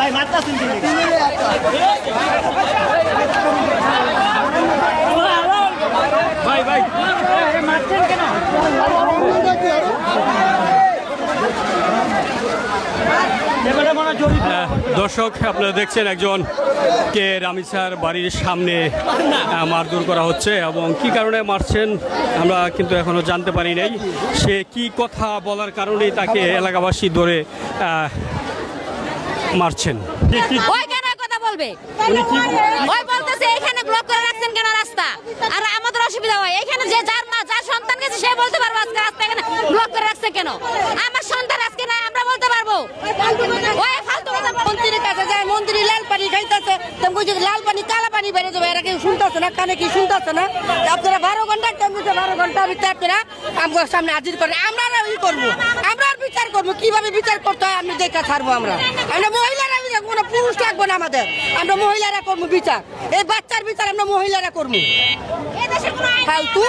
ভাই মাত্রা শুনছি ভাই ভাই মারছেন কেন? দর্শক আপনারা দেখছেন একজন কে রামিসার বাড়ির সামনে মারধর করা হচ্ছে এবং কি কারণে মারছেন আমরা কিন্তু এখনো জানতে পারি নাই। সে কি কথা বলার কারণেই তাকে এলাকাবাসী ধরে মারছেন। ওই কেন কথা বলবে? ওই বলতেছে এখানে ব্লক করে রাখছেন কেন রাস্তা? আর আমাদের অসুবিধা হয় এখানে যে যার মা যার সন্তান গেছে সে বলতে পারবো আজকে রাস্তা এখানে ব্লক করে রাখছে কেন? আমার সন্তান আজকে নাই আমরা বলতে পারবো। ওই ফালতু কথা মন্ত্রীর কাছে যায়, মন্ত্রী লাল পানি খাইতেছে, তুমি বুঝি লাল পানি কালা পানি বেড়ে যাবে। এরা কি শুনতেছে না? কানে কি শুনতেছে না? আপনারা 12 ঘন্টা কেমনিতে 12 ঘন্টা ভিতরে আপনারা আমার সামনে হাজির করেন। আমরা ই করবো, আমরা বিচার করবো। কিভাবে বিচার করতে হয় আমি দেখা ছাড়বো। আমরা মহিলারা কোনো পুরুষ লাগবো না আমাদের, আমরা মহিলারা করবো বিচার। এই বাচ্চার বিচার আমরা মহিলারা করবো। ফালতু